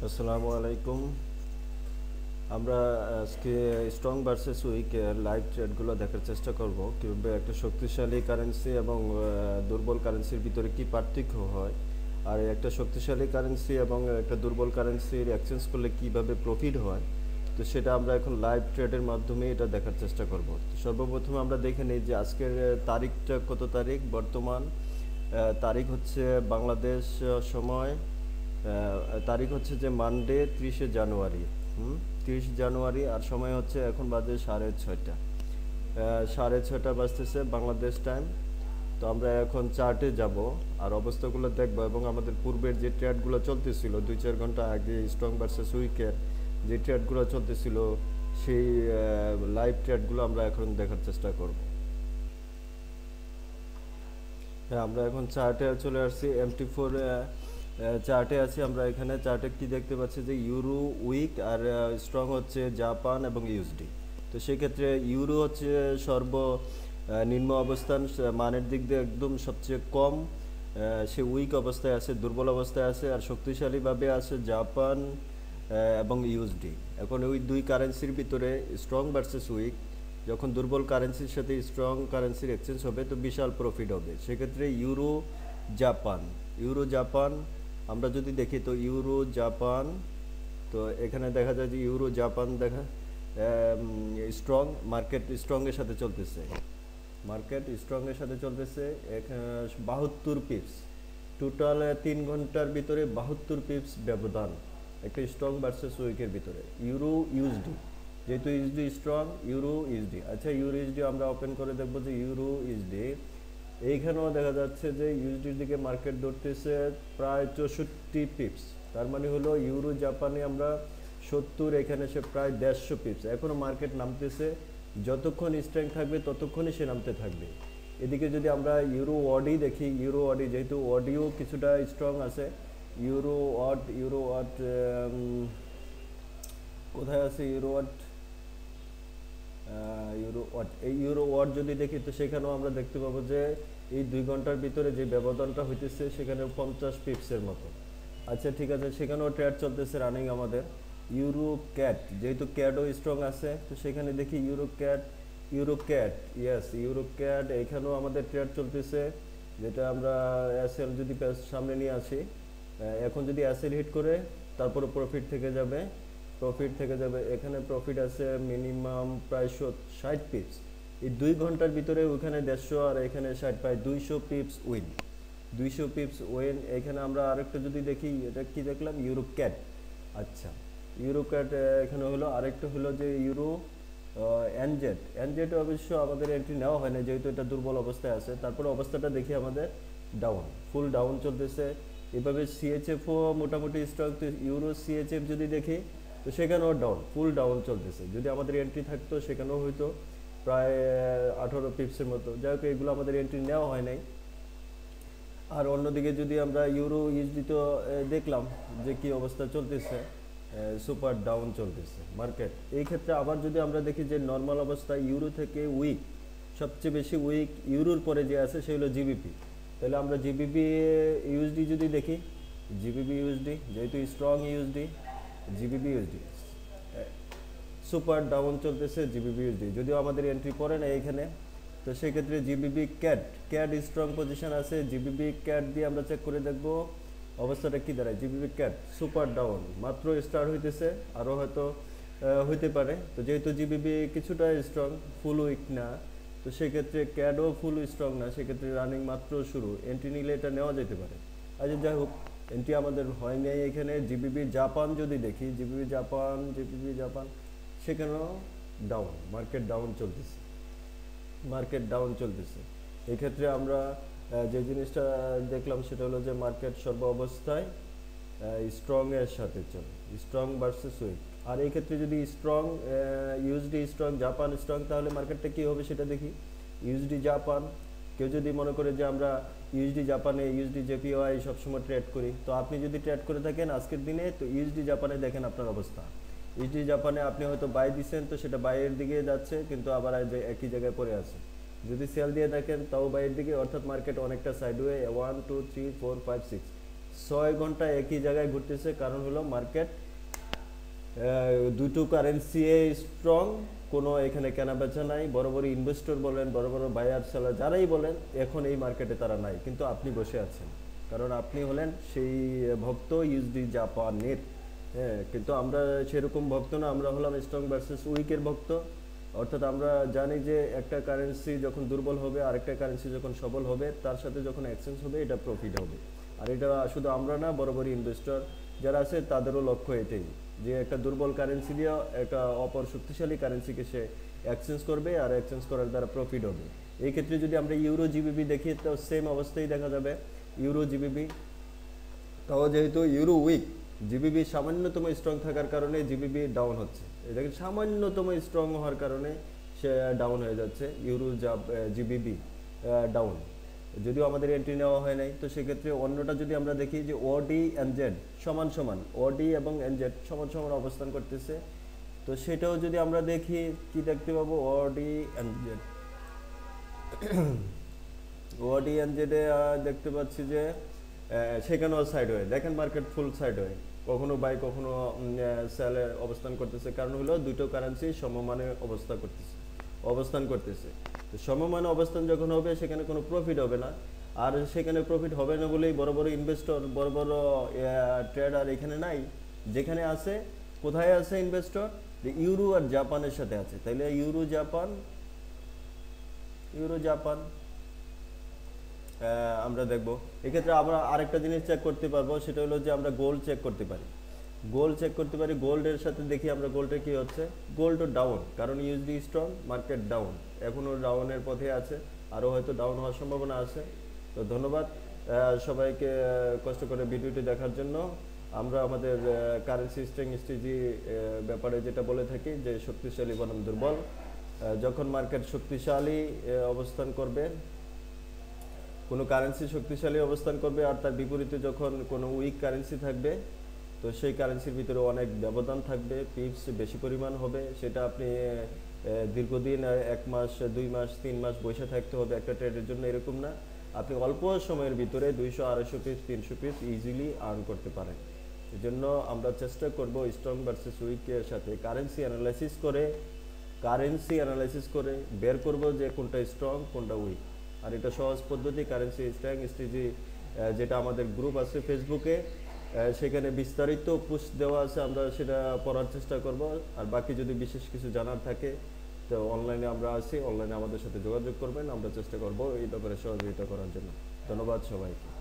আসসালামু আলাইকুম। আমরা আজকে স্ট্রং ভার্সেস উইক লাইভ ট্রেডগুলো দেখার চেষ্টা করব, কীভাবে একটা শক্তিশালী কারেন্সি এবং দুর্বল কারেন্সির ভিতরে কি পার্থক্য হয়, আর একটা শক্তিশালী কারেন্সি এবং একটা দুর্বল কারেন্সির এক্সচেঞ্জ করলে কিভাবে প্রফিট হয়। তো সেটা আমরা এখন লাইভ ট্রেডের মাধ্যমে এটা দেখার চেষ্টা করব। তো সর্বপ্রথম আমরা দেখে নিই যে আজকের তারিখটা কত তারিখ। বর্তমান তারিখ হচ্ছে বাংলাদেশ সময় তারিখ হচ্ছে যে মানডে 30শে জানুয়ারি। 30 জানুয়ারি, আর সময় হচ্ছে এখন বাজে 6:30। 6:30 বাজতেছে বাংলাদেশ টাইম। তো আমরা এখন চার্টে যাব আর অবস্থাগুলো দেখব, এবং আমাদের পূর্বের যে ট্রেডগুলো চলতেছিল 2-4 ঘন্টা আগে স্ট্রং ভার্সেস উইকের যে ট্রেডগুলো চলতেছিল সেই লাইভ ট্রেডগুলো আমরা এখন দেখার চেষ্টা করব। হ্যাঁ, আমরা এখন চার্টে চলে আসছি। MT4 চার্টে আছি আমরা। এখানে চার্টে কি দেখতে পাচ্ছি যে ইউরো উইক আর স্ট্রং হচ্ছে জাপান এবং ইউএসডি। তো সেক্ষেত্রে ইউরো হচ্ছে নিম্ন অবস্থান, মানের দিক দিয়ে একদম সবচেয়ে কম। সে উইক অবস্থায় আছে, দুর্বল অবস্থায় আছে, আর শক্তিশালীভাবে আছে জাপান এবং ইউএসডি। এখন ওই দুই কারেন্সির ভিতরে স্ট্রং ভার্সেস উইক, যখন দুর্বল কারেন্সির সাথে স্ট্রং কারেন্সির এক্সচেঞ্জ হবে তো বিশাল প্রফিট হবে। সেক্ষেত্রে জাপান ইউরো জাপান আমরা যদি দেখি, তো ইউরো জাপান, তো এখানে দেখা যায় যে ইউরো জাপান স্ট্রং মার্কেট স্ট্রংয়ের সাথে চলতেছে। মার্কেট স্ট্রংয়ের সাথে চলতেছে এখানে 72 পিপস। টোটাল 3 ঘন্টার ভিতরে 72 পিপস ব্যবধান একটা স্ট্রং ভার্সেস উইকের ভিতরে। ইউরো ইউএসডি, যেহেতু ইউএসডি স্ট্রং, ইউরো ইউএসডি। আচ্ছা, ইউরো ইউএসডি আমরা ওপেন করে দেখবো যে ইউরো ইউএসডি এইখানেও দেখা যাচ্ছে যে ইউএসডির দিকে মার্কেট ধরতেছে প্রায় 64 পিপস। তার মানে হলো ইউরো জাপানে আমরা 70, এখানে সে প্রায় 150 পিপস। এখনও মার্কেট নামতেছে, যতক্ষণ স্ট্রেংথ থাকবে ততক্ষণই সে নামতে থাকবে। এদিকে যদি আমরা ইউরো ওয়াডি দেখি, ইউরো ওয়াডি যেহেতু ওয়াডিও কিছুটা স্ট্রং আছে। ইউরো ওয়াট কোথায় আছে ইউরো ওয়াট? এই ইউরো ওয়াট যদি দেখি, তো সেখানেও আমরা দেখতে পাবো যে এই 2 ঘন্টার ভিতরে যে ব্যবধানটা হইতেছে সেখানে 50 পিপসের মতো। আচ্ছা, ঠিক আছে, সেখানেও ট্রেড চলতেছে রানিং আমাদের। ইউরো ক্যাট, যেহেতু ক্যাটও স্ট্রং আছে, তো সেখানে দেখি euro cat, yes euro cat, এখানেও আমাদের ট্রেড চলতেছে। যেটা আমরা এসএল যদি সামনে নিয়ে আসি, এখন যদি এসএল হিট করে তারপরে প্রফিট থেকে যাবে এখানে প্রফিট আছে মিনিমাম প্রায় 60 পিপস। এই 2 ঘন্টার ভিতরে ওইখানে 150 আর এখানে 60, প্রায় 200 পিপস উইন। 200 pips win. এখানে আমরা আরেকটা যদি দেখি, এটা কি দেখলাম? Euro cat. আচ্ছা, ইউরো ক্যাট এখানে হলো। আরেকটা হলো যে ইউরো এনজেড অবশ্য আমাদের এন্ট্রি নেওয়া হয় না, যেহেতু এটা দুর্বল অবস্থায় আছে। তারপরে অবস্থাটা দেখি আমাদের ডাউন, ফুল ডাউন চলতেছে। এভাবে সিএচএফও মোটামুটি স্ট্রং। তো ইউরো সিএচএফ যদি দেখি, তো সেখানেও ডাউন, ফুল ডাউন চলতেছে। যদি আমাদের এন্ট্রি থাকতো সেখানেও হয়তো প্রায় 18 পিপসের মতো। যাই হোক, এগুলো আমাদের এন্ট্রি নেওয়া হয় নাই। আর অন্যদিকে যদি আমরা ইউরো ইউএসডি, তো দেখলাম যে কি অবস্থা চলতেছে, সুপার ডাউন চলতেছে মার্কেট। এই ক্ষেত্রে আবার যদি আমরা দেখি যে নর্মাল অবস্থায় ইউরো থেকে উইক, সবচেয়ে বেশি উইক ইউরোর পরে যে আছে সে হলো জিবিপি। তাহলে আমরা জিবিপি ইউএসডি যদি দেখি, জিবিপি ইউএসডি যেহেতু strong USD, GBP USD super down চলতেছে। জিবিপি ইউএসডি যদিও আমাদের এন্ট্রি পড়ে না এখানে, তো সেক্ষেত্রে জিবিপি ক্যাট স্ট্রং পজিশন আছে। জিবিপি ক্যাট দিয়ে আমরা চেক করে দেখব অবস্থাটা কি দাঁড়ায়। জিবিপি ক্যাট সুপার ডাউন, মাত্র স্টার্ট হইতেছে, আরও হয়তো হইতে পারে। তো যেহেতু জিবিপি কিছুটা স্ট্রং, ফুল উইক না, তো সেক্ষেত্রে ক্যাডও ফুল স্ট্রং না, সেক্ষেত্রে রানিং মাত্র শুরু। এন্ট্রি নিলে এটা নেওয়া যেতে পারে। আচ্ছা, যাই হোক, এন্ট্রি আমাদের হয় নাই এখানে। জিবিপি জাপান যদি দেখি, জিবিপি জাপান সেখানেও ডাউন, মার্কেট ডাউন চলতেছে। এক্ষেত্রে আমরা যে জিনিসটা দেখলাম সেটা হলো যে মার্কেট সর্ব অবস্থায় স্ট্রংয়ের সাথে চলে, স্ট্রং ভার্সেস উইক। আর এই ক্ষেত্রে যদি strong USD strong, Japan strong, তাহলে মার্কেটটা কী হবে সেটা দেখি। ইউএসডি জাপান, কেউ যদি মনে করে যে আমরা ইউএসডি জাপানে, ইউএসডি জেপিওয়াই সবসময় ট্রেড করি, তো আপনি যদি ট্রেড করে থাকেন আজকের দিনে, তো ইউএসডি জাপানে দেখেন আপনার অবস্থা। ইউএসডি জাপানে আপনি হয়তো বাই দিচ্ছেন, তো সেটা বাইয়ের দিকে যাচ্ছে, কিন্তু আবার একই জায়গায় পড়ে আছে। যদি সেল দিয়ে থাকেন তাও বাইয়ের দিকে, অর্থাৎ মার্কেট অনেকটা সাইডওয়ে 1 2 3 4 5 6 6 ঘন্টা একই জায়গায় ঘুরতেছে, কারণ হলো মার্কেট দুটো কারেন্সি স্ট্রং, কোনো এখানে কেনা বেচা নাই। বড় বড় ইনভেস্টর বলেন, বড় বড় বায়ার সেলার যারাই বলেন, এখন এই মার্কেটে তারা নাই, কিন্তু আপনি বসে আছেন, কারণ আপনি হলেন সেই ভক্ত ইউএসডি জাপানের। হ্যাঁ, কিন্তু আমরা সেরকম ভক্ত না, আমরা হলাম স্ট্রং ভার্সেস উইকের ভক্ত। অর্থাৎ আমরা জানি যে একটা কারেন্সি যখন দুর্বল হবে, আরেকটা কারেন্সি যখন সবল হবে, তার সাথে যখন এক্সচেঞ্জ হবে, এটা প্রফিট হবে। আর এটা শুধু আমরা না, বড় বড় ইনভেস্টর যারা আছে তাদেরও লক্ষ্য এটাই, যে একটা দুর্বল কারেন্সি দিয়ে একটা অপর শক্তিশালী কারেন্সিকে সে এক্সচেঞ্জ করবে, আর এক্সচেঞ্জ করার দ্বারা প্রফিট হবে। এই ক্ষেত্রে যদি আমরা ইউরো জিবিবি দেখি, তো সেম অবস্থায় দেখা যাবে। ইউরো জিবিবি, তাও যেহেতু ইউরো উইক, জিবিবি সামান্যতম স্ট্রং থাকার কারণে জিবিবি ডাউন হচ্ছে। এটাকে সামান্যতম স্ট্রং হওয়ার কারণে সে ডাউন হয়ে যাচ্ছে, ইউরো জিবিবি ডাউন। যদিও আমাদের এন্ট্রি নেওয়া হয় নাই, তো সেক্ষেত্রে অন্যটা যদি আমরা দেখি যে ওডি এনজেড সমান সমান, ওডি এবং এনজেড সমান সমান অবস্থান করতেছে, তো সেটাও যদি আমরা দেখি, কি দেখতে পাবো, ওডি এনজেড, ওডি এনজেডে দেখতে পাচ্ছি যে সেখানেও সাইড হয়ে, দেখেন মার্কেট ফুল সাইড হয়ে, কখনো বাই কখনো সেলে অবস্থান করতেছে। কারণ হলো দুটো কারেন্সি সমমানে অবস্থান করতেছে। তো সমমানে অবস্থান যখন হবে, সেখানে কোনো প্রফিট হবে না। আর সেখানে প্রফিট হবে না বলেই বড় বড় ইনভেস্টর, বড় বড় ট্রেডার এখানে নাই। যেখানে আছে, কোথায় আছে ইনভেস্টর, ইউরো আর জাপানের সাথে আছে। তাইলে ইউরো জাপান আমরা দেখব। এক্ষেত্রে আমরা আরেকটা জিনিস চেক করতে পারবো, সেটা হলো যে আমরা গোল্ড চেক করতে পারি। গোল্ডের সাথে দেখি আমরা গোল্ডের কি হচ্ছে। গোল্ডও ডাউন, কারণ ইউএসডি স্ট্রং, মার্কেট ডাউন, এখনও ডাউনের পথে আছে, আরও হয়তো ডাউন হওয়ার সম্ভাবনা আছে। তো ধন্যবাদ সবাইকে কষ্ট করে ভিডিওটি দেখার জন্য। আমরা আমাদের কারেন্সি স্ট্র্যাটেজি ব্যাপারে যেটা বলে থাকি, যে শক্তিশালী বনাম দুর্বল। যখন মার্কেট শক্তিশালী অবস্থান করবে, কোনো কারেন্সি শক্তিশালী অবস্থান করবে, আর তার বিপরীতে যখন কোনো উইক কারেন্সি থাকবে, তো সেই কারেন্সির ভিতরে অনেক ব্যবধান থাকবে, পিপস বেশি পরিমাণ হবে। সেটা আপনি দীর্ঘদিন 1 মাস 2 মাস 3 মাস বসে থাকতে হবে একটা ট্রেডের জন্য, এরকম না। আপনি অল্প সময়ের ভিতরে 200-250 পিস 300 পিস ইজিলি আর্ন করতে পারেন। এজন্য আমরা চেষ্টা করব স্ট্রং ভার্সেস উইকের সাথে কারেন্সি অ্যানালাইসিস করে বের করব যে কোনটা স্ট্রং কোনটা উইক। আর এটা সহজ পদ্ধতি, কারেন্সি স্ট্র্যাটেজি, যেটা আমাদের গ্রুপ আছে ফেসবুকে, সেখানে বিস্তারিত পোস্ট দেওয়া আছে, আমরা সেটা পড়ার চেষ্টা করব। আর বাকি যদি বিশেষ কিছু জানার থাকে, তো অনলাইনে আমরা আছি, অনলাইনে আমাদের সাথে যোগাযোগ করবেন, আমরা চেষ্টা করব এই ব্যাপারে সহযোগিতা করার জন্য। ধন্যবাদ সবাইকে।